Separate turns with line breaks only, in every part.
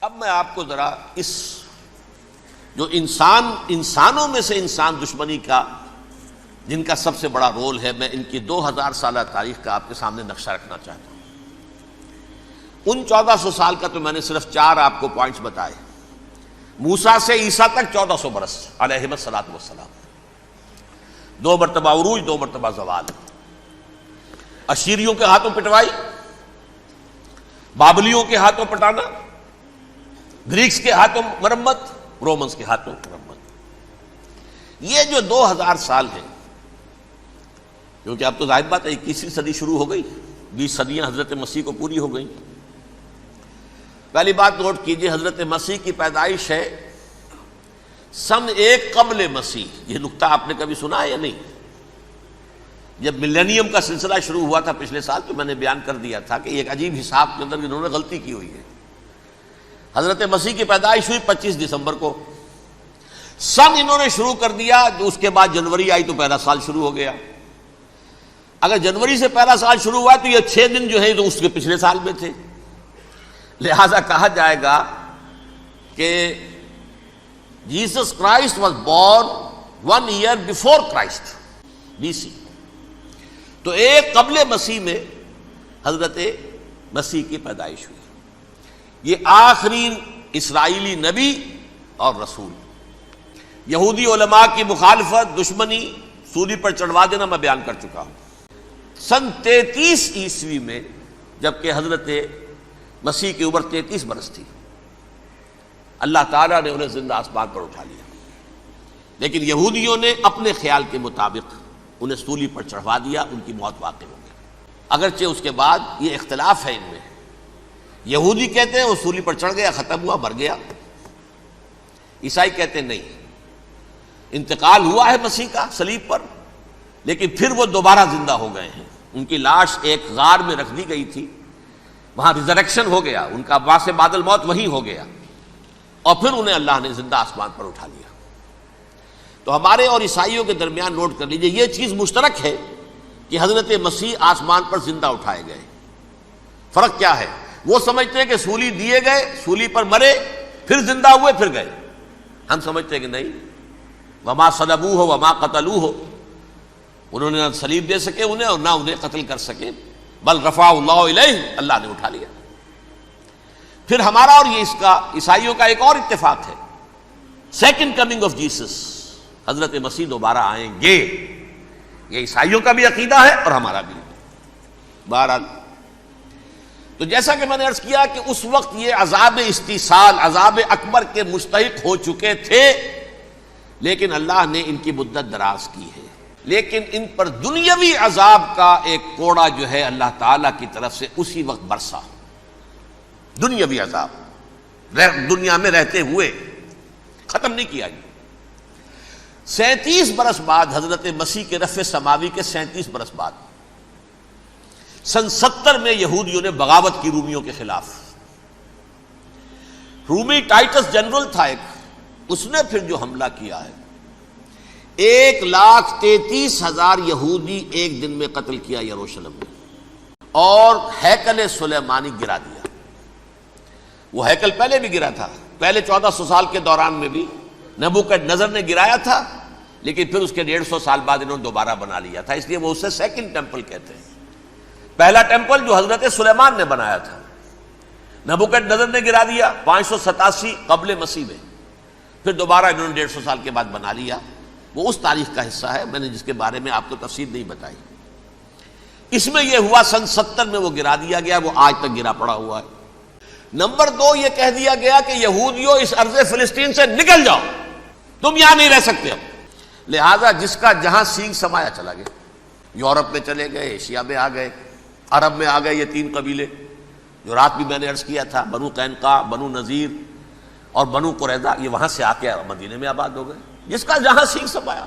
اب میں آپ کو ذرا اس جو انسانوں میں سے انسان دشمنی کا جن کا سب سے بڑا رول ہے، میں ان کی 2000 سالہ تاریخ کا آپ کے سامنے نقشہ رکھنا چاہتا ہوں۔ ان 1400 سال کا تو میں نے صرف 4 آپ کو پوائنٹس بتائے۔ موسیٰ سے عیسیٰ تک 1400 برس علیہم الصلاۃ والسلام، 2 مرتبہ عروج، 2 مرتبہ زوال، اشیریوں کے ہاتھوں پٹوائی، بابلیوں کے ہاتھوں پٹانا، گریکس کے ہاتھوں مرمت، رومنس کے ہاتھوں مرمت۔ یہ جو 2000 سال ہیں، کیونکہ اب تو ظاہر بات ہے 21ویں صدی شروع ہو گئی، 20 صدیاں حضرت مسیح کو پوری ہو گئی۔ پہلی بات نوٹ کیجئے، حضرت مسیح کی پیدائش ہے سن 1 قبل مسیح۔ یہ نقطہ آپ نے کبھی سنا ہے یا نہیں؟ جب ملینیم کا سلسلہ شروع ہوا تھا پچھلے سال، تو میں نے بیان کر دیا تھا کہ ایک عجیب حساب کے اندر انہوں نے غلطی کی ہوئی ہے۔ حضرت مسیح کی پیدائش ہوئی 25 دسمبر کو، سن انہوں نے شروع کر دیا، جو اس کے بعد جنوری آئی تو پہلا سال شروع ہو گیا۔ اگر جنوری سے پہلا سال شروع ہوا تو یہ 6 دن جو ہے تو اس کے پچھلے سال میں تھے، لہذا کہا جائے گا کہ Jesus Christ was born 1 year before Christ BC۔ تو 1 قبل مسیح میں حضرت مسیح کی پیدائش ہوئی۔ یہ آخری اسرائیلی نبی اور رسول۔ یہودی علماء کی مخالفت، دشمنی، سولی پر چڑھوا دینا میں بیان کر چکا ہوں۔ سن 33 عیسوی میں جبکہ حضرت مسیح کی عمر 33 برس تھی، اللہ تعالیٰ نے انہیں زندہ آسمان پر اٹھا لیا، لیکن یہودیوں نے اپنے خیال کے مطابق انہیں سولی پر چڑھوا دیا، ان کی موت واقع ہو گئی۔ اگرچہ اس کے بعد یہ اختلاف ہے ان میں، یہودی کہتے ہیں وہ سولی پر چڑھ گیا، ختم ہوا، مر گیا۔ عیسائی کہتے ہیں نہیں، انتقال ہوا ہے مسیح کا صلیب پر، لیکن پھر وہ دوبارہ زندہ ہو گئے ہیں۔ ان کی لاش ایک غار میں رکھ دی گئی تھی، وہاں ریزریکشن ہو گیا، ان کا باعث بعد الموت وہیں ہو گیا، اور پھر انہیں اللہ نے زندہ آسمان پر اٹھا لیا۔ تو ہمارے اور عیسائیوں کے درمیان نوٹ کر لیجئے، یہ چیز مشترک ہے کہ حضرت مسیح آسمان پر زندہ اٹھائے گئے۔ فرق کیا ہے؟ وہ سمجھتے ہیں کہ سولی دیے گئے، سولی پر مرے، پھر زندہ ہوئے، پھر گئے۔ ہم سمجھتے ہیں کہ نہیں، وما صلبوہ وما قتلوہ، انہوں نے نہ صلیب دے سکے انہیں اور نہ انہیں قتل کر سکے، بل رفع اللہ الیہ، اللہ نے اٹھا لیا۔ پھر ہمارا اور یہ اس کا عیسائیوں کا ایک اور اتفاق ہے، سیکنڈ کمنگ آف جیسس، حضرت مسیح دوبارہ آئیں گے۔ یہ عیسائیوں کا بھی عقیدہ ہے اور ہمارا بھی۔ بہرحال تو جیسا کہ میں نے عرض کیا کہ اس وقت یہ عذاب استیصال، عذاب اکبر کے مستحق ہو چکے تھے، لیکن اللہ نے ان کی مدت دراز کی ہے۔ لیکن ان پر دنیاوی عذاب کا ایک کوڑا جو ہے اللہ تعالیٰ کی طرف سے اسی وقت برسا۔ دنیاوی عذاب دنیا میں رہتے ہوئے ختم نہیں کیا گیا۔ 37 برس بعد حضرت مسیح کے رفع سماوی کے 37 برس بعد سن 70 میں یہودیوں نے بغاوت کی رومیوں کے خلاف۔ رومی ٹائٹس جنرل تھا ایک، اس نے پھر جو حملہ کیا ہے، 1,33,000 یہودی ایک دن میں قتل کیا یروشلم میں، اور ہیکل سلیمانی گرا دیا۔ وہ ہیکل پہلے بھی گرا تھا، پہلے 1400 سال کے دوران میں بھی نبوکڈنضر نے گرایا تھا، لیکن پھر اس کے 150 سال بعد انہوں نے دوبارہ بنا لیا تھا، اس لیے وہ اسے سیکنڈ ٹیمپل کہتے ہیں۔ پہلا ٹیمپل جو حضرت سلیمان نے بنایا تھا، نبوکڈنضر نے گرا دیا 587 قبل مسیح میں، پھر دوبارہ انہوں نے 150 سال کے بعد بنا لیا۔ وہ اس تاریخ کا حصہ ہے، میں نے جس کے بارے میں آپ کو تفصیل نہیں بتائی۔ اس میں یہ ہوا سن 70 میں وہ گرا دیا گیا، وہ آج تک گرا پڑا ہوا ہے۔ نمبر 2 یہ کہہ دیا گیا کہ یہودیوں اس ارض فلسطین سے نکل جاؤ، تم یہاں نہیں رہ سکتے اب۔ لہذا جس کا جہاں سینگ سمایا چلا گیا، یورپ میں چلے گئے، ایشیا میں آ گئے، عرب میں آ گئے یہ 3 قبیلے جو رات بھی میں نے عرض کیا تھا، بنو قینقاع، بنو نذیر اور بنو قریظہ، یہ وہاں سے آ کے مدینے میں آباد ہو گئے۔ جس کا جہاں سینگ سمایا،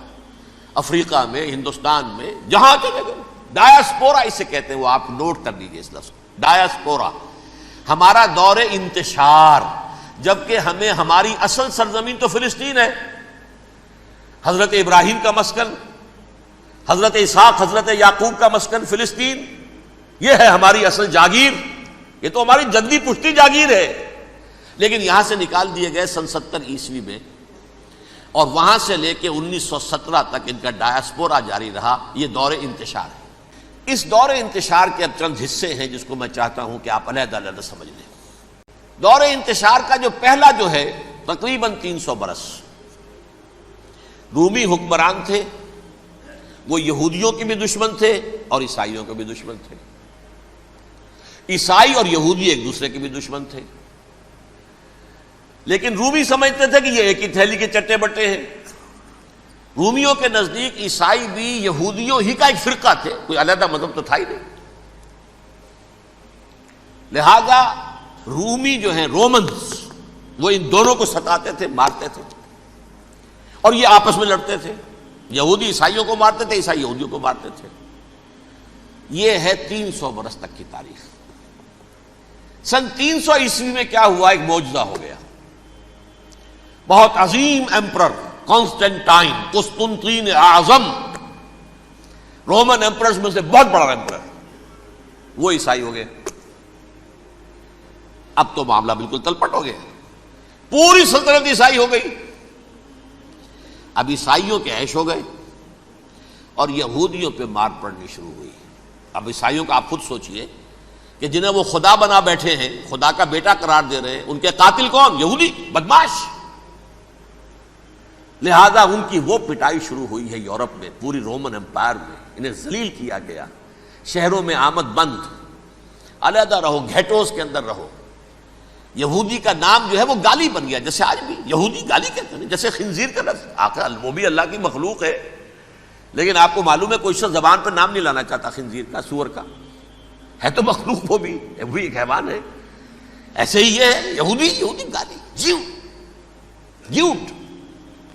افریقہ میں، ہندوستان میں، جہاں چلے گئے۔ ڈایاسپورا اسے کہتے ہیں، وہ آپ نوٹ کر لیجیے اس لفظ کو، ڈایاسپورا۔ ہمارا دور انتشار، جبکہ ہمیں ہماری اصل سرزمین تو فلسطین ہے، حضرت ابراہیم کا مسکن، حضرت اسحاق، حضرت یعقوب کا مسکن فلسطین، یہ ہے ہماری اصل جاگیر، یہ تو ہماری جدی پشتی جاگیر ہے۔ لیکن یہاں سے نکال دیے گئے سن 70 عیسوی میں، اور وہاں سے لے کے 1917 تک ان کا ڈایاسپورا جاری رہا۔ یہ دور انتشار ہے۔ اس دور انتشار کے اب چند حصے ہیں جس کو میں چاہتا ہوں کہ آپ علیحدہ علیحدہ سمجھ لیں۔ دور انتشار کا جو پہلا جو ہے تقریباً 300 برس، رومی حکمران تھے، وہ یہودیوں کے بھی دشمن تھے اور عیسائیوں کے بھی دشمن تھے۔ عیسائی اور یہودی ایک دوسرے کے بھی دشمن تھے، لیکن رومی سمجھتے تھے کہ یہ ایک ہی تھیلی کے چٹے بٹے ہیں۔ رومیوں کے نزدیک عیسائی بھی یہودیوں ہی کا ایک فرقہ تھے، کوئی علیحدہ مذہب تو تھا ہی نہیں۔ لہذا رومی جو ہیں رومنز، وہ ان دونوں کو ستاتے تھے، مارتے تھے، اور یہ آپس میں لڑتے تھے۔ یہودی عیسائیوں کو مارتے تھے، عیسائی یہودیوں کو مارتے تھے۔ یہ ہے 300 برس تک کی تاریخ۔ سن 300 عیسوی میں کیا ہوا؟ ایک معجزہ ہو گیا۔ بہت عظیم ایمپرر کانسٹینٹائن، قسطنطین اعظم، رومن ایمپررز میں سے بہت بڑا ایمپرر، وہ عیسائی ہو گئے۔ اب تو معاملہ بالکل تلپٹ ہو گیا، پوری سلطنت عیسائی ہو گئی۔ اب عیسائیوں کے عیش ہو گئے اور یہودیوں پہ مار پڑنی شروع ہوئی۔ اب عیسائیوں کا آپ خود سوچئے کہ جنہیں وہ خدا بنا بیٹھے ہیں، خدا کا بیٹا قرار دے رہے ہیں، ان کے قاتل کون؟ یہودی بدماش۔ لہذا ان کی وہ پٹائی شروع ہوئی ہے یورپ میں، پوری رومن امپائر میں انہیں ذلیل کیا گیا۔ شہروں میں آمد بند، علیحدہ رہو، گھیٹوز کے اندر رہو۔ یہودی کا نام جو ہے وہ گالی بن گیا، جیسے آج بھی یہودی گالی کہتے ہیں، جیسے خنزیر کا لفظ، آخر وہ بھی اللہ کی مخلوق ہے، لیکن آپ کو معلوم ہے کوئی شخص زبان پہ نام نہیں لانا چاہتا خنزیر کا، سور کا، ہے تو مخلوق، وہ بھی ایک حیوان ہے۔ ایسے ہی یہ ہے یہودی، یہودی گالی، جیوٹ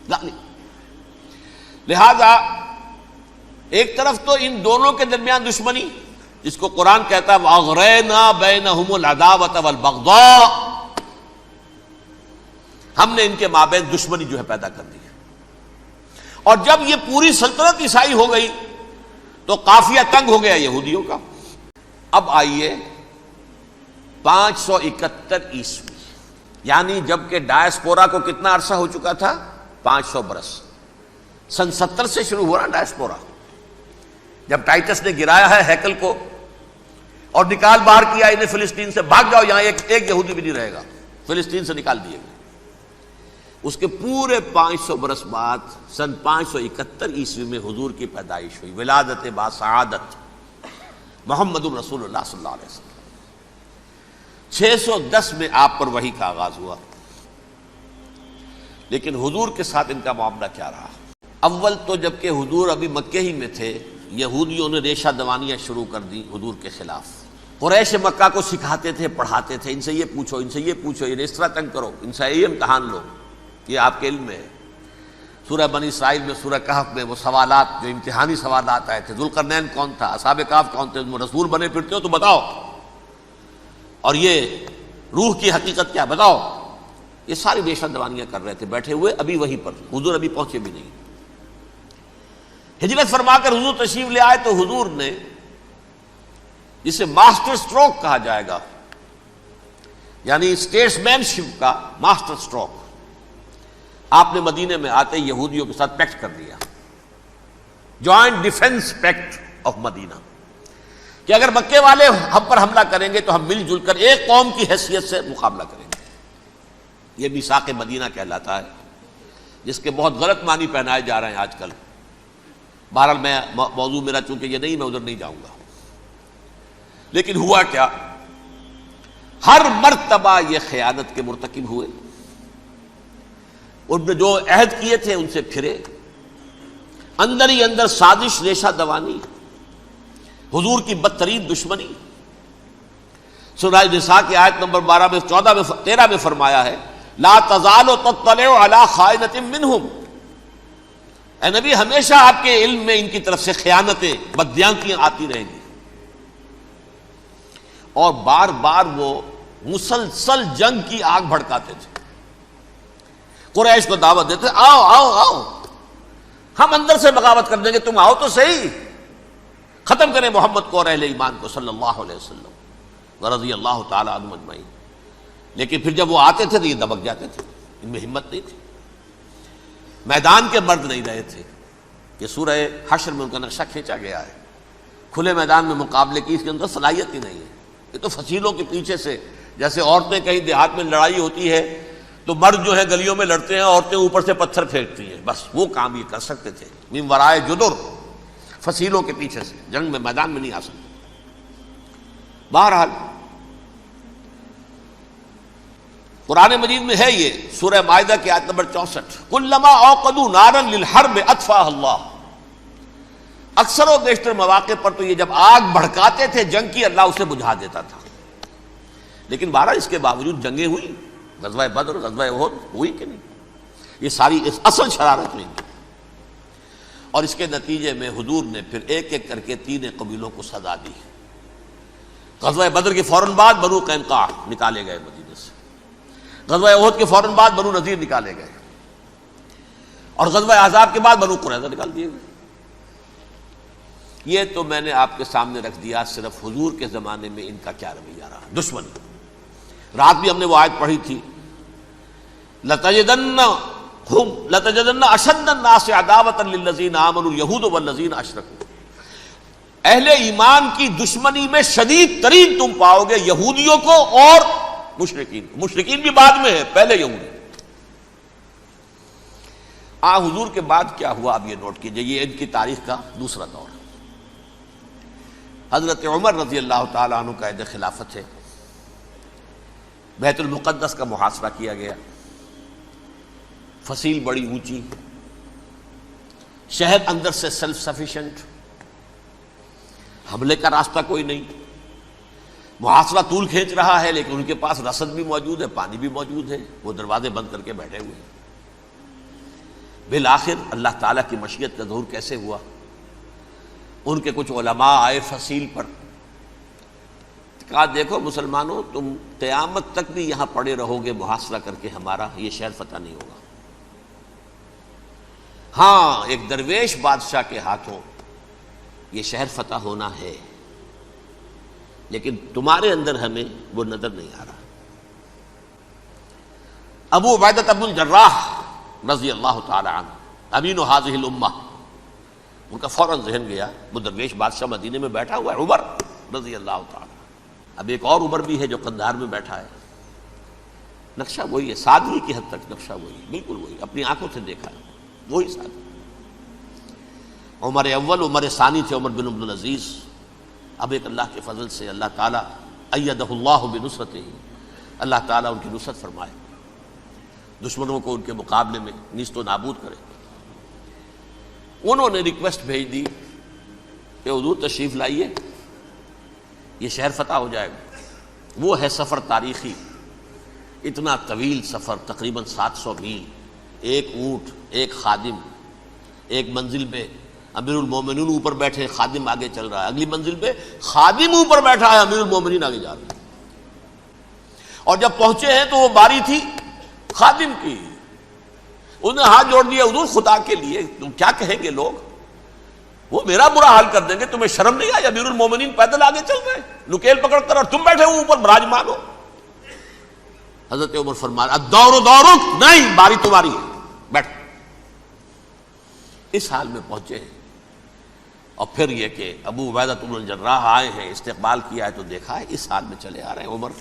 گالی۔ لہذا ایک طرف تو ان دونوں کے درمیان دشمنی، جس کو قرآن کہتا ہے وَأَغْرَيْنَا بَيْنَهُمُ الْعَدَاوَةَ وَالْبَغْضَاءَ، ہم نے ان کے مابین دشمنی جو ہے پیدا کر دی ہے۔ اور جب یہ پوری سلطنت عیسائی ہو گئی تو قافیہ تنگ ہو گیا یہودیوں کا۔ اب آئیے 571 عیسوی، یعنی جب کہ ڈایاسپورا کو کتنا عرصہ ہو چکا تھا؟ 500 برس۔ سن 70 سے شروع ہوا ڈایاسپورا، جب ٹائٹس نے گرایا ہے ہیکل کو اور نکال باہر کیا انہیں فلسطین سے، بھاگ جاؤ یہاں ایک یہودی بھی نہیں رہے گا، فلسطین سے نکال دیے گئے۔ اس کے پورے 500 برس بعد سن 571 عیسوی میں حضور کی پیدائش ہوئی، ولادت با سعادت محمد الرسول اللہ صلی اللہ علیہ وسلم۔ 610 میں آپ پر وحی کا آغاز ہوا، لیکن حضور کے ساتھ ان کا معاملہ کیا رہا؟ اول تو جب کہ حضور ابھی مکے ہی میں تھے، یہودیوں نے ریشہ دوانیاں شروع کر دی حضور کے خلاف۔ قریش مکہ کو سکھاتے تھے، پڑھاتے تھے، ان سے یہ پوچھو، ان سے یہ پوچھو، انہیں اس طرح تنگ کرو، ان سے یہ امتحان لو، یہ آپ کے علم میں ہے۔ سورہ بنی اسرائیل میں، سورہ کہف میں وہ سوالات، جو امتحانی سوالات آئے تھے، ذوالقرنین کون تھا، اصحاب کہف کون تھے، تم رسول بنے پھرتے ہو تو بتاؤ، اور یہ روح کی حقیقت کیا بتاؤ۔ یہ ساری ریشہ دوانیاں کر رہے تھے بیٹھے ہوئے، ابھی وہیں پر، حضور ابھی پہنچے بھی نہیں۔ ہجرت فرما کر حضور تشریف لے آئے تو حضور نے، جسے ماسٹر سٹروک کہا جائے گا، یعنی اسٹیٹس مین شپ کا ماسٹر سٹروک، آپ نے مدینے میں آتے یہودیوں کے ساتھ پیکٹ کر دیا، جوائنٹ ڈیفنس پیکٹ آف مدینہ، کہ اگر مکے والے ہم پر حملہ کریں گے تو ہم مل جل کر ایک قوم کی حیثیت سے مقابلہ کریں گے۔ یہ میثاق مدینہ کہلاتا ہے، جس کے بہت غلط معنی پہنائے جا رہے ہیں آج کل۔ بہرحال میں موضوع میرا چونکہ یہ نہیں، میں ادھر نہیں جاؤں گا۔ لیکن ہوا کیا؟ ہر مرتبہ یہ خیانت کے مرتکب ہوئے، ان نے جو عہد کیے تھے ان سے پھرے، اندر ہی اندر سازش، ریشہ دوانی، حضور کی بدترین دشمنی۔ سورہ نساء کی آیت نمبر 12 میں 14 میں 13 میں فرمایا ہے لا تزال تطلع علی خائنۃ منہم، اے نبی ہمیشہ آپ کے علم میں ان کی طرف سے خیانتیں، بددیانتیاں آتی رہیں گی۔ اور بار بار وہ مسلسل جنگ کی آگ بھڑکاتے تھے، قریش کو دعوت دیتے، آؤ آؤ آؤ، ہم اندر سے بغاوت کر دیں گے، تم آؤ تو صحیح، ختم کریں محمد کو اور اہل ایمان کو صلی اللہ علیہ وسلم ورضی اللہ تعالی عنہم اجمعین۔ لیکن پھر جب وہ آتے تھے تو یہ دبک جاتے تھے، ان میں ہمت نہیں تھی، میدان کے مرد نہیں رہے تھے. یہ سورہ حشر میں ان کا نقشہ کھینچا گیا ہے. کھلے میدان میں مقابلے کی اس کے اندر صلاحیت ہی نہیں ہے. یہ تو فصیلوں کے پیچھے سے، جیسے عورتیں کہیں دیہات میں لڑائی ہوتی ہے تو مرد جو ہے گلیوں میں لڑتے ہیں، عورتیں اوپر سے پتھر پھینکتی ہیں، بس وہ کام یہ کر سکتے تھے. من ورائے جدر، فصیلوں کے پیچھے سے، جنگ میں میدان میں نہیں آ سکتے. بہرحال قرآن مجید میں ہے یہ سورہ مائدہ کی آیت نمبر 64، کلما اوقدوا نارا للحرب اطفاها اللہ. اکثر و بیشتر مواقع پر تو یہ جب آگ بھڑکاتے تھے جنگ کی، اللہ اسے بجھا دیتا تھا. لیکن بہرحال اس کے باوجود جنگیں ہوئی، غزوہ بدر، غزوہ احد ہوئی کہ نہیں؟ یہ ساری اصل شرارت ہوئی. اور اس کے نتیجے میں حضور نے پھر ایک ایک کر کے 3 قبیلوں کو سزا دی. غزوہ بدر کے فوراً بعد بنو قینقاع نکالے گئے مدینے سے، غزوہ احد کے فوراً بعد بنو نذیر نکالے گئے، اور غزوہ احزاب کے بعد بنو قریظہ نکال دیے گئے. یہ تو میں نے آپ کے سامنے رکھ دیا صرف حضور کے زمانے میں ان کا کیا رویہ رہا. دشمن، رات بھی ہم نے وہ آیت پڑھی تھی، لَتَجِدَنَّ أَشَدَّ النَّاسِ عَدَاوَةً لِلَّذِينَ آمَنُوا الْيَهُودُ وَالَّذِينَ أَشْرَكُوا. اہل ایمان کی دشمنی میں شدید ترین تم پاؤ گے یہودیوں کو اور مشرکین کو. مشرکین بھی بعد میں ہے، پہلے یہودی. حضور کے بعد کیا ہوا اب یہ نوٹ کیجئے، یہ ان کی تاریخ کا دوسرا دور. حضرت عمر رضی اللہ تعالیٰ عنہ کا عہد خلافت ہے. بیت المقدس کا محاصرہ کیا گیا، فصیل بڑی اونچی، شہر اندر سے سیلف سفیشینٹ، حملے کا راستہ کوئی نہیں، محاصرہ طول کھینچ رہا ہے، لیکن ان کے پاس رسد بھی موجود ہے، پانی بھی موجود ہے، وہ دروازے بند کر کے بیٹھے ہوئے ہیں. بالآخر اللہ تعالیٰ کی مشیت کا ظہور کیسے ہوا؟ ان کے کچھ علماء آئے فصیل پر، کہا دیکھو مسلمانوں، تم قیامت تک بھی یہاں پڑے رہو گے محاصرہ کر کے ہمارا، یہ شہر فتح نہیں ہوگا. ہاں ایک درویش بادشاہ کے ہاتھوں یہ شہر فتح ہونا ہے، لیکن تمہارے اندر ہمیں وہ نظر نہیں آ رہا. ابو عبیدہ بن الجراح رضی اللہ تعالی عنہ، امین هذه الامہ، ان کا فوراً ذہن گیا وہ درویش بادشاہ مدینے میں بیٹھا ہوا ہے عمر رضی اللہ تعالی. اب ایک اور عمر بھی ہے جو قندھار میں بیٹھا ہے. نقشہ وہی ہے، سادگی کی حد تک نقشہ وہی، بالکل وہی، اپنی آنکھوں سے دیکھا ہے وہی سادگی. عمر اول، عمر ثانی تھے عمر بن عبد العزیز. اب ایک اللہ کے فضل سے اللہ تعالیٰ ایدہ اللہ بنصرتہ، اللہ تعالیٰ ان کی نصرت فرمائے، دشمنوں کو ان کے مقابلے میں نیست و نابود کرے. انہوں نے ریکویسٹ بھیج دی کہ حضور تشریف لائیے، یہ شہر فتح ہو جائے گا. وہ ہے سفر تاریخی، اتنا طویل سفر، تقریباً 700 میل، ایک اونٹ، ایک خادم، ایک منزل پہ امیر المومنین اوپر بیٹھے، خادم آگے چل رہا ہے، اگلی منزل پہ خادم اوپر بیٹھا ہے، امیر المومنین آگے جا رہے ہیں. اور جب پہنچے ہیں تو وہ باری تھی خادم کی. انہوں نے ہاتھ جوڑ دیا، حضور خدا کے لیے تم کیا کہیں گے لوگ، وہ میرا برا حال کر دیں گے، تمہیں شرم نہیں آئی؟ امیر المومنین پیدل آگے چل رہے ہیں نکیل پکڑ کر، اور تم بیٹھے ہو اوپر براجمان ہو. حضرت عمر فرمایا الدور دورک، نہیں باری تمہاری ہے، بیٹھ. اس حال میں پہنچے ہیں. اور پھر یہ کہ ابو عبیدہ بن الجراح آئے ہیں، استقبال کیا ہے تو دیکھا ہے اس حال میں چلے آ رہے ہیں. عمر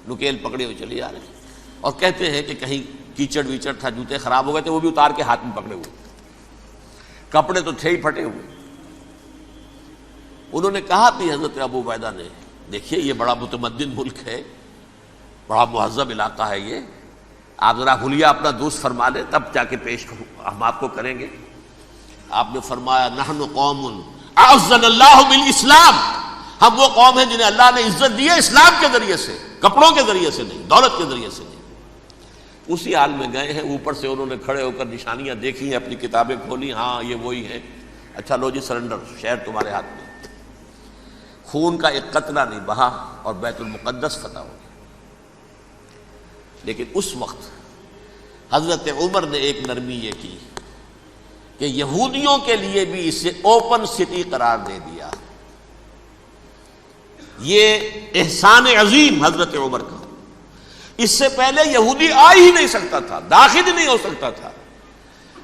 نکیل پکڑے ہوئے چلے آ رہے ہیں، اور کہتے ہیں کہ کہیں کیچڑ ویچڑ تھا، جوتے خراب ہو گئے تھے، وہ بھی اتار کے ہاتھ میں پکڑے ہوئے، کپڑے تو تھے ہی پھٹے ہوئے. انہوں نے کہا بھی حضرت ابو عبیدہ نے، دیکھیے یہ بڑا متمدن ملک ہے، بڑا مہذب علاقہ ہے، یہ آپ ذرا حلیہ اپنا دوست فرما لیں تب جا کے پیش ہم آپ کو کریں گے. آپ نے فرمایا نحن قوم اعزنا اللہ بالاسلام، ہم وہ قوم ہیں جنہیں اللہ نے عزت دی ہے اسلام کے ذریعے سے، کپڑوں کے ذریعے سے نہیں، دولت کے ذریعے سے نہیں. اسی حال میں گئے ہیں، اوپر سے انہوں نے کھڑے ہو کر نشانیاں دیکھی ہیں، اپنی کتابیں کھولی، ہاں یہ وہی ہے. اچھا لو جی سرنڈر، شہر تمہارے ہاتھ میں. خون کا ایک قطرہ نہیں بہا اور بیت المقدس فتح ہو گیا. لیکن اس وقت حضرت عمر نے ایک نرمی یہ کی کہ یہودیوں کے لیے بھی اسے اوپن سٹی قرار دے دیا. یہ احسان عظیم حضرت عمر کا اس سے پہلے یہودی آ ہی نہیں سکتا تھا، داخل ہی نہیں ہو سکتا تھا،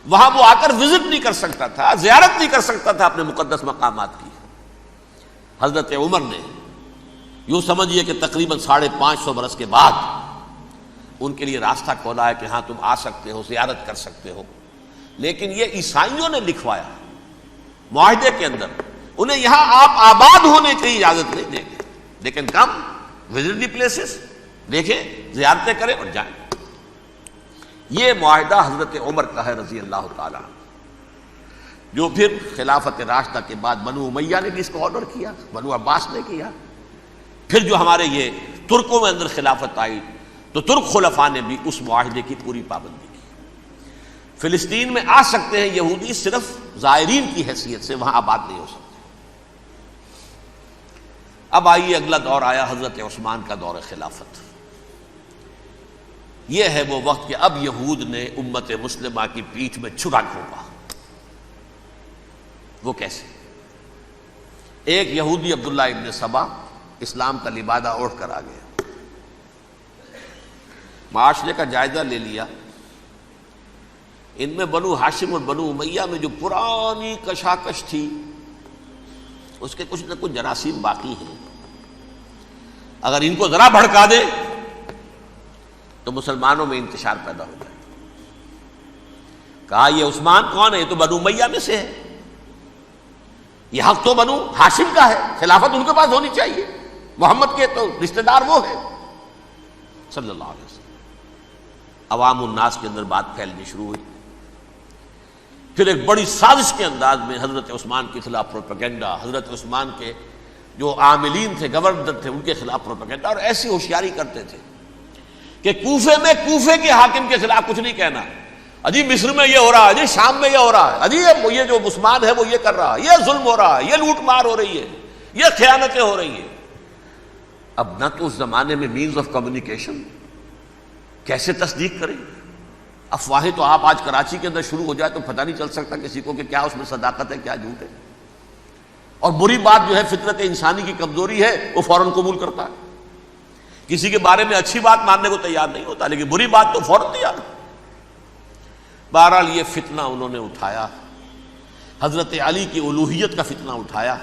وہاں وہ آ کر وزٹ نہیں کر سکتا تھا، زیارت نہیں کر سکتا تھا اپنے مقدس مقامات کی۔ حضرت عمر نے یوں سمجھیے کہ تقریباً 550 برس کے بعد ان کے لیے راستہ کھولا ہے کہ ہاں تم آ سکتے ہو، زیارت کر سکتے ہو۔ لیکن یہ عیسائیوں نے لکھوایا معاہدے کے اندر، انہیں یہاں آپ آباد ہونے کی اجازت نہیں دیں گے، لیکن کم وزٹ دی پلیسز، دیکھیں، زیارتیں کریں اور جائیں۔ یہ معاہدہ حضرت عمر کا ہے رضی اللہ تعالیٰ، جو پھر خلافت راشدہ کے بعد بنو امیہ نے بھی اس کو آرڈر کیا، بنو عباس نے کیا، پھر جو ہمارے یہ ترکوں میں اندر خلافت آئی تو ترک خلفاء نے بھی اس معاہدے کی پوری پابندی کی۔ فلسطین میں آ سکتے ہیں یہودی صرف زائرین کی حیثیت سے، وہاں آباد نہیں ہو سکتے۔ اب آئیے اگلا دور آیا حضرت عثمان کا دور خلافت۔ یہ ہے وہ وقت کہ اب یہود نے امت مسلمہ کی پیٹھ میں چھرا گھونپا۔ وہ کیسے؟ ایک یہودی عبداللہ ابن سبا اسلام کا لبادہ اوڑھ کر آ گیا، معاشرے کا جائزہ لے لیا، ان میں بنو ہاشم اور بنو امیہ میں جو پرانی کشاکش تھی اس کے کچھ نہ کچھ جراثیم باقی ہیں، اگر ان کو ذرا بھڑکا دے تو مسلمانوں میں انتشار پیدا ہو جائے۔ کہا یہ عثمان کون ہے؟ یہ تو بنو امیہ میں سے ہے، یہ حق تو بنو ہاشم کا ہے، خلافت ان کے پاس ہونی چاہیے، محمد کے تو رشتہ دار وہ ہے صلی اللہ علیہ وسلم۔ عوام الناس کے اندر بات پھیلنی شروع ہوئی، پھر ایک بڑی سازش کے انداز میں حضرت عثمان کے خلاف پروپیگنڈا، حضرت عثمان کے جو عاملین تھے، گورنر تھے، ان کے خلاف پروپیگنڈا، اور ایسی ہوشیاری کرتے تھے کہ کوفے میں کوفے کے حاکم کے خلاف کچھ نہیں کہنا، اجی مصر میں یہ ہو رہا ہے، اجی شام میں یہ ہو رہا ہے، اجی یہ جو عثمان ہے وہ یہ کر رہا ہے، یہ ظلم ہو رہا ہے، یہ لوٹ مار ہو رہی ہے، یہ خیانتیں ہو رہی ہیں۔ اب نہ تو اس زمانے میں مینز آف کمیونیکیشن، کیسے تصدیق کریں؟ افواہیں تو آپ آج کراچی کے اندر شروع ہو جائے تو پتہ نہیں چل سکتا کسی کو کہ کیا اس میں صداقت ہے کیا جھوٹ ہے، اور بری بات جو ہے فطرت انسانی کی کمزوری ہے وہ فوراً قبول کرتا ہے، کسی کے بارے میں اچھی بات ماننے کو تیار نہیں ہوتا لیکن بری بات تو فوراً تیار ہے۔ بہرحال یہ فتنہ انہوں نے اٹھایا، حضرت علی کی الوہیت کا فتنہ اٹھایا،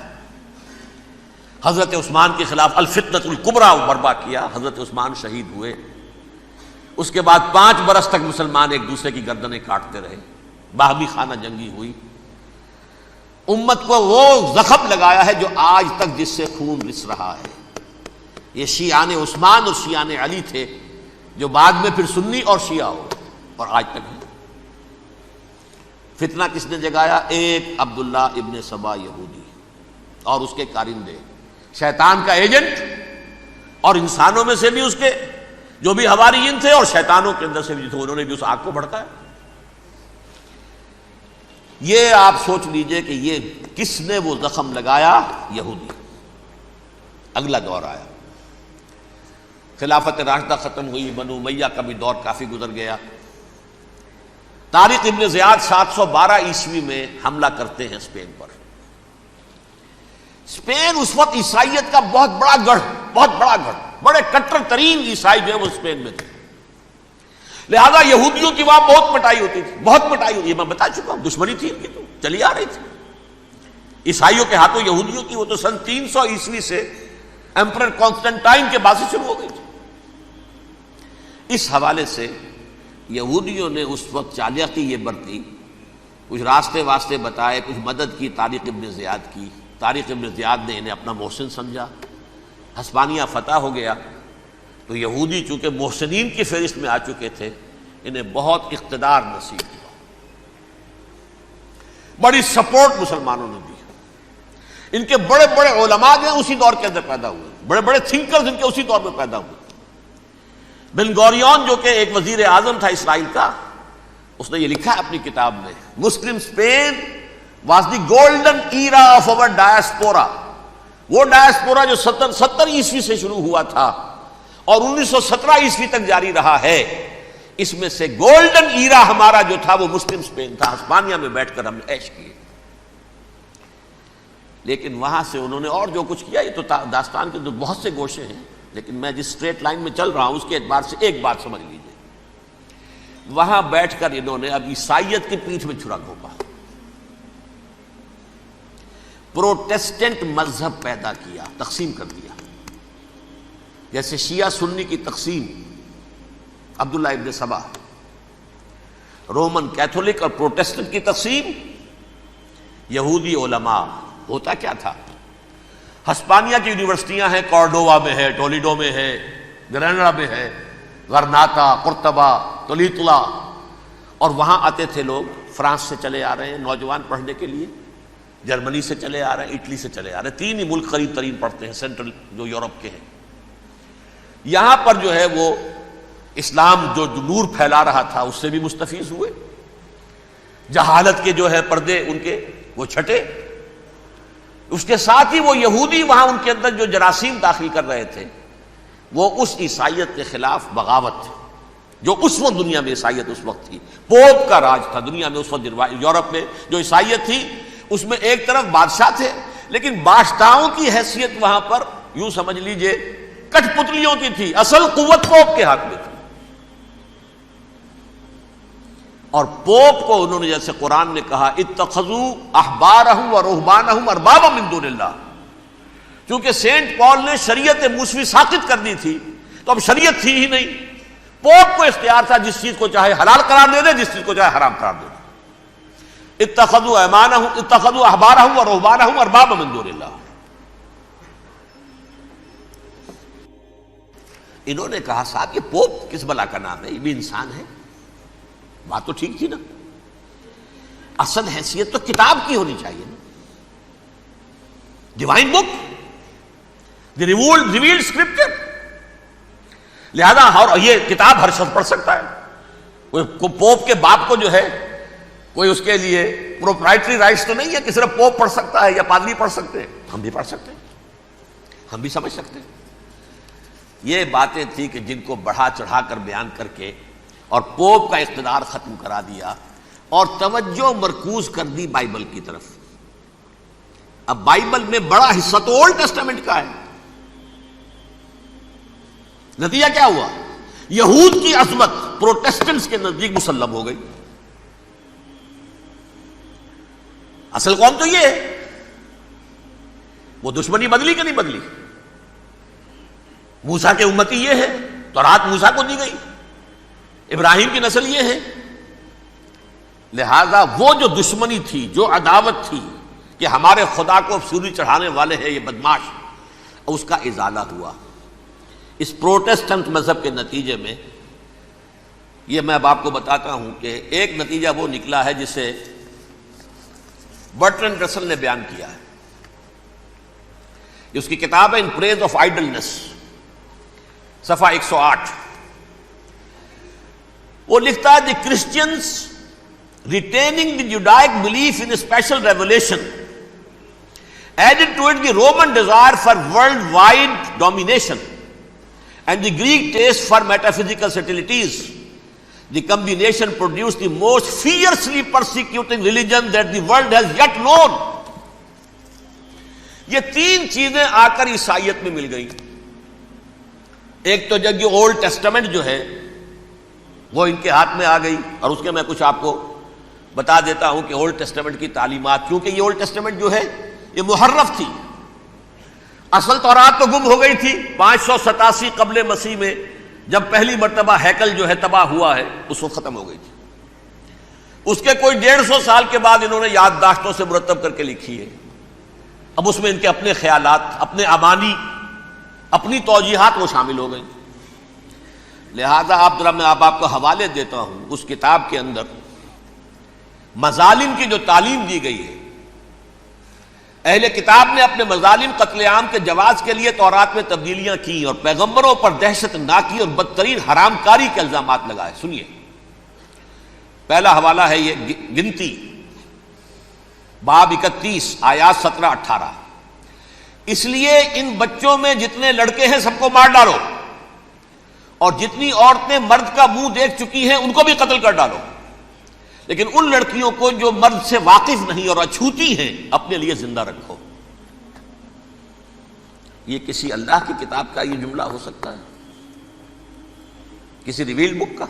حضرت عثمان کے خلاف الفتنۃ الکبریٰ برپا کیا، حضرت عثمان شہید ہوئے۔ اس کے بعد 5 برس تک مسلمان ایک دوسرے کی گردنیں کاٹتے رہے، باہمی خانہ جنگی ہوئی، امت کو وہ زخم لگایا ہے جو آج تک جس سے خون رس رہا ہے۔ یہ شیعان عثمان اور شیعان علی تھے جو بعد میں پھر سنی اور شیعہ ہو اور آج تک ہے۔ فتنہ کس نے جگایا؟ ایک عبداللہ ابن سبا یہودی اور اس کے کارندے، شیطان کا ایجنٹ، اور انسانوں میں سے بھی اس کے جو بھی حواریین تھے اور شیطانوں کے اندر سے بھی تھے، انہوں نے بھی اس آگ کو بھڑکایا۔ یہ آپ سوچ لیجئے کہ یہ کس نے وہ زخم لگایا؟ یہودی۔ اگلا دور آیا، خلافت راشدہ ختم ہوئی، بنو امیہ کا بھی دور کافی گزر گیا۔ طارق ابن زیاد 712 عیسوی میں حملہ کرتے ہیں اسپین پر۔ اسپین اس وقت عیسائیت کا بہت بڑا گڑھ، بڑے کٹر ترین عیسائی جو ہے وہ اسپین میں تھے، لہذا یہودیوں کی وہاں بہت پٹائی ہوتی تھی، یہ میں بتا چکا ہوں، دشمنی تھی ان کی تو چلی آ رہی تھی عیسائیوں کے ہاتھوں یہودیوں کی، وہ تو سن 300 عیسوی سے ایمپرر کانسٹنٹائن کے بعد سے شروع ہو گئی تھی۔ اس حوالے سے یہودیوں نے اس وقت چالاکی یہ برتی، کچھ راستے واسطے بتائے، کچھ مدد کی طارق ابن زیاد کی۔ طارق ابن زیاد نے انہیں اپنا محسن سمجھا، ہسپانیہ فتح ہو گیا تو یہودی چونکہ محسنین کی فہرست میں آ چکے تھے، انہیں بہت اقتدار نصیب ہوا، بڑی سپورٹ مسلمانوں نے دی۔ ان کے بڑے بڑے علماء جو ہیں اسی دور کے اندر پیدا ہوئے، بڑے بڑے تھنکرز ان کے اسی دور میں پیدا ہوئے۔ بن گوریون جو کہ ایک وزیر اعظم تھا اسرائیل کا، اس نے یہ لکھا ہے اپنی کتاب میں، Muslim Spain was the golden era of our diaspora. وہ ڈائسپورا جو 70 عیسوی سے شروع ہوا تھا اور 1917 عیسوی تک جاری رہا ہے، اس میں سے گولڈن ایرا ہمارا جو تھا وہ مسلم اسپین تھا، ہسپانیہ میں بیٹھ کر ہم نے عیش کیے۔ لیکن وہاں سے انہوں نے اور جو کچھ کیا، یہ تو داستان کے تو بہت سے گوشے ہیں، لیکن میں جس اسٹریٹ لائن میں چل رہا ہوں اس کے اعتبار سے ایک بات سمجھ لیجیے، وہاں بیٹھ کر انہوں نے اب عیسائیت کی پیٹھ میں چھرا گھونپا، پروٹیسٹنٹ مذہب پیدا کیا، تقسیم کر دیا، جیسے شیعہ سنی کی تقسیم عبداللہ ابن سبا، رومن کیتھولک اور پروٹیسٹنٹ کی تقسیم یہودی علماء۔ ہوتا کیا تھا، ہسپانیہ کی یونیورسٹیاں ہیں، کارڈووا میں ہے، ٹولیڈو میں ہے، گریناڈا میں ہے، غرناطہ، قرطبہ، تولیتلا، اور وہاں آتے تھے لوگ، فرانس سے چلے آ رہے ہیں نوجوان پڑھنے کے لیے، جرمنی سے چلے آ رہے ہیں، اٹلی سے چلے آ رہے ہیں، تین ہی ملک قریب ترین پڑھتے ہیں سینٹرل جو یورپ کے ہیں۔ یہاں پر جو ہے وہ اسلام جو نور پھیلا رہا تھا اس سے بھی مستفیض ہوئے، جہالت کے جو ہے پردے ان کے وہ چھٹے، اس کے ساتھ ہی وہ یہودی وہاں ان کے اندر جو جراثیم داخل کر رہے تھے وہ اس عیسائیت کے خلاف بغاوت، جو اس وقت دنیا میں عیسائیت اس وقت تھی، پوپ کا راج تھا دنیا میں اس وقت، یورپ میں جو عیسائیت تھی اس میں ایک طرف بادشاہ تھے، لیکن بادشاہوں کی حیثیت وہاں پر یوں سمجھ لیجئے کٹ پتلیوں کی تھی، اصل قوت پوپ کے ہاتھ میں تھی۔ اور پوپ کو انہوں نے جیسے قرآن نے کہا اتخذوا احبارہم ورہبانہم اربابا من دون اللہ، چونکہ سینٹ پال نے شریعت موسوی ساقط کر دی تھی تو اب شریعت تھی ہی نہیں، پوپ کو اختیار تھا جس چیز کو چاہے حلال قرار دے دے، جس چیز کو چاہے حرام قرار دے دے۔ اتخذوا احبارہم ورہبانہم اربابا من دون اللہ۔ انہوں نے کہا صاحب یہ پوپ کس بلا کا نام ہے، یہ بھی انسان ہے، بات تو ٹھیک تھی نا، اصل حیثیت تو کتاب کی ہونی چاہیے نا، ڈیوائن بک، دی ریویلڈ اسکرپچر، لہذا اور یہ کتاب ہر شخص پڑھ سکتا ہے، کوئی پوپ کے باپ کو جو ہے کوئی اس کے لیے پروپرائٹری رائٹس تو نہیں ہے کہ صرف پوپ پڑھ سکتا ہے یا پادری پڑھ سکتے ہیں، ہم بھی پڑھ سکتے ہیں، ہم بھی سمجھ سکتے ہیں۔ یہ باتیں تھی کہ جن کو بڑھا چڑھا کر بیان کر کے اور پوپ کا اقتدار ختم کرا دیا اور توجہ مرکوز کر دی بائبل کی طرف۔ اب بائبل میں بڑا حصہ تو اولڈ ٹیسٹامنٹ کا ہے، نتیجہ کیا ہوا، یہود کی عظمت پروٹیسٹنٹس کے نزدیک مسلم ہو گئی۔ اصل قوم تو یہ ہے، وہ دشمنی بدلی کہ نہیں بدلی، موسیٰ کے امتی یہ ہے، تورات موسیٰ کو دی گئی، ابراہیم کی نسل یہ ہے، لہذا وہ جو دشمنی تھی، جو عداوت تھی کہ ہمارے خدا کو سوری چڑھانے والے ہیں یہ بدماش، اس کا ازالہ ہوا اس پروٹیسٹنٹ مذہب کے نتیجے میں۔ یہ میں اب آپ کو بتاتا ہوں کہ ایک نتیجہ وہ نکلا ہے جسے برٹرنڈ رسل نے بیان کیا ہے، اس کی کتاب ہے ان پریز آف آئیڈلنس، صفحہ 108۔ وہ لکھتا ہے the Christians retaining the Judaic belief in special revelation added to it the Roman desire for worldwide domination and the Greek taste for metaphysical subtleties. The combination produced the most fiercely persecuting religion that the world has yet known. یہ تین چیزیں آ کر عیسائیت میں مل گئی۔ ایک تو جب یہ اولڈ ٹیسٹامنٹ جو ہے وہ ان کے ہاتھ میں آ گئی، اور اس کے میں کچھ آپ کو بتا دیتا ہوں کہ اولڈ ٹیسٹامنٹ کی تعلیمات، کیونکہ یہ اولڈ ٹیسٹامنٹ جو ہے یہ محرف تھی، اصل تورات تو گم ہو گئی تھی 587 قبل مسیح میں، جب پہلی مرتبہ ہیکل جو ہے تباہ ہوا ہے اس وقت ختم ہو گئی تھی۔ اس کے کوئی 150 سال کے بعد انہوں نے یادداشتوں سے مرتب کر کے لکھی ہے، اب اس میں ان کے اپنے خیالات، اپنے امانی، اپنی توجیحات وہ شامل ہو گئیں۔ لہذا میں آپ کو حوالے دیتا ہوں، اس کتاب کے اندر مظالم کی جو تعلیم دی گئی ہے، اہل کتاب نے اپنے مظالم قتل عام کے جواز کے لیے تورات میں تبدیلیاں کی اور پیغمبروں پر دہشت ناکی اور بدترین حرام کاری کے الزامات لگائے۔ سنیے، پہلا حوالہ ہے یہ گنتی باب 31 آیات 17-18۔ اس لیے ان بچوں میں جتنے لڑکے ہیں سب کو مار ڈالو، اور جتنی عورتیں مرد کا منہ دیکھ چکی ہیں ان کو بھی قتل کر ڈالو، لیکن ان لڑکیوں کو جو مرد سے واقف نہیں اور اچھوتی ہیں اپنے لیے زندہ رکھو۔ یہ کسی اللہ کی کتاب کا یہ جملہ ہو سکتا ہے؟ کسی ریویل بک کا؟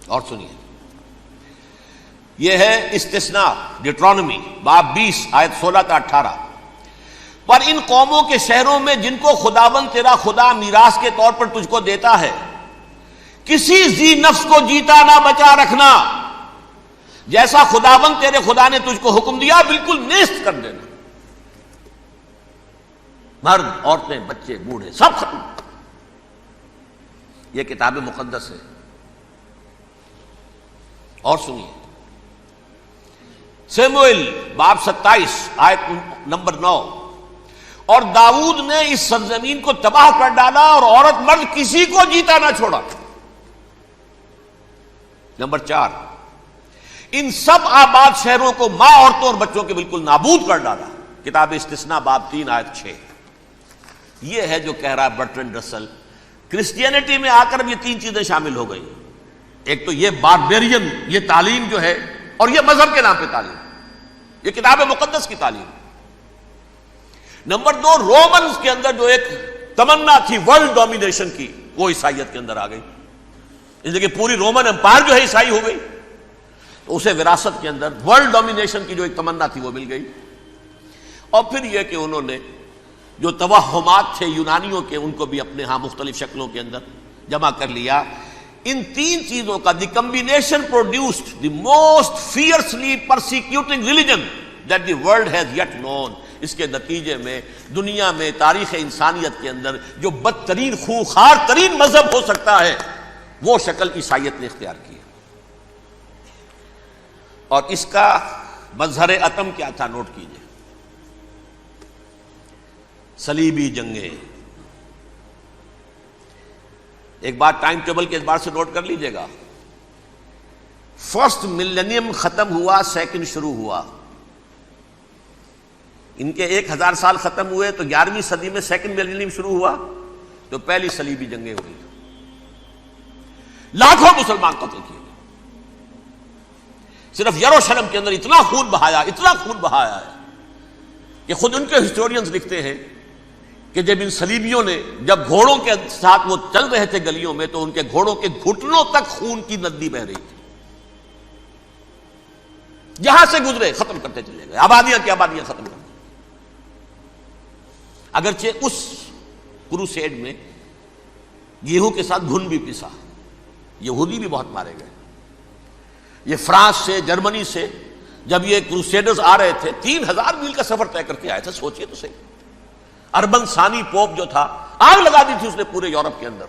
اور سنیے، یہ ہے استثناء ڈیٹرانومی باب 20 آیت 16 تا 18۔ پر ان قوموں کے شہروں میں جن کو خداوند تیرا خدا میراث کے طور پر تجھ کو دیتا ہے، کسی ذی نفس کو جیتا نہ بچا رکھنا، جیسا خداوند تیرے خدا نے تجھ کو حکم دیا بالکل نیست کر دینا۔ مرد، عورتیں، بچے، بوڑھے سب ختم۔ یہ کتاب مقدس ہے۔ اور سنیے، سموئیل باب 27 آیت نمبر 9، اور داؤد نے اس سرزمین کو تباہ کر ڈالا اور عورت مرد کسی کو جیتا نہ چھوڑا۔ نمبر 4، ان سب آباد شہروں کو ماں، عورتوں اور بچوں کے بالکل نابود کر ڈالا۔ کتاب استثناء باب 3 آیت 6۔ یہ ہے جو کہہ رہا ہے برٹرنڈ رسل، کرسچینٹی میں آ کر اب یہ تین چیزیں شامل ہو گئی۔ ایک تو یہ باربیرین یہ تعلیم جو ہے، اور یہ مذہب کے نام پہ تعلیم، یہ کتاب مقدس کی تعلیم۔ نمبر 2، رومنز کے اندر جو ایک تمنا تھی ورلڈ ڈومینیشن کی، وہ عیسائیت کے اندر آ گئی، اس لیے کہ پوری رومن امپائر جو ہے عیسائی ہو گئی، تو اسے وراثت کے اندر ورلڈ ڈومینیشن کی جو ایک تمنا تھی وہ مل گئی۔ اور پھر یہ کہ انہوں نے جو توہمات تھے یونانیوں کے، ان کو بھی اپنے ہاں مختلف شکلوں کے اندر جمع کر لیا۔ ان تین چیزوں کا the combination produced the most fiercely persecuting religion that the world has yet known. اس کے نتیجے میں دنیا میں تاریخ انسانیت کے اندر جو بدترین خونخوار ترین مذہب ہو سکتا ہے، وہ شکل عیسائیت نے اختیار کی۔ اور اس کا مظہر عتم کیا تھا؟ نوٹ کیجئے، صلیبی جنگیں۔ ایک بات ٹائم ٹیبل کے اعتبار سے نوٹ کر لیجئے گا، فرسٹ ملینیم ختم ہوا، سیکنڈ شروع ہوا۔ ان کے 1000 سال ختم ہوئے تو 11ویں صدی میں سیکنڈ ملینیم شروع ہوا، تو پہلی صلیبی جنگیں ہوئی، لاکھوں مسلمان قتل کیے گئے۔ صرف یروشلم کے اندر اتنا خون بہایا، اتنا خون بہایا ہے کہ خود ان کے ہسٹورینز لکھتے ہیں کہ جب ان صلیبیوں نے جب گھوڑوں کے ساتھ وہ چل رہے تھے گلیوں میں، تو ان کے گھوڑوں کے گھٹنوں تک خون کی ندی بہ رہی تھی۔ جہاں سے گزرے ختم کرتے چلے گئے، آبادیاں کی آبادیاں ختم کر دی۔ اگرچہ اس کروسیڈ میں گیہوں کے ساتھ گھن بھی پسا، یہودی بھی بہت مارے گئے۔ یہ فرانس سے، جرمنی سے جب یہ کروسیڈرز آ رہے تھے، 3000 میل کا سفر طے کر کے آئے تھے۔ سوچئے تو صحیح، اربن ثانی پوپ جو تھا، آگ لگا دی تھی اس نے پورے یورپ کے اندر،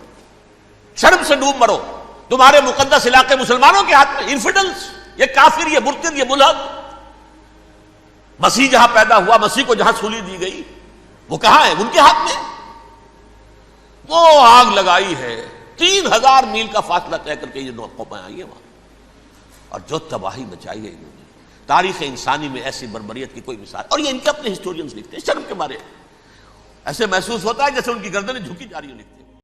شرم سے ڈوب مرو، تمہارے مقدس علاقے مسلمانوں کے ہاتھ میں، انفیڈلز، یہ کافر، یہ مرتد، یہ ملحد۔ مسیح جہاں پیدا ہوا، مسیح کو جہاں سولی دی گئی، وہ کہاں ہے؟ ان کے ہاتھ میں۔ وہ آگ لگائی ہے، 3000 میل کا فاصلہ طے کر کے یہ قومیں آئی ہیں وہاں، اور جو تباہی مچائی ہے انہوں نے۔ تاریخ انسانی میں ایسی بربریت کی کوئی مثال، اور یہ ان کے اپنے ہسٹورینز لکھتے ہیں، شرم کے مارے ایسے محسوس ہوتا ہے جیسے ان کی گردنیں جھکی جا رہی ہیں، لکھتے ہیں۔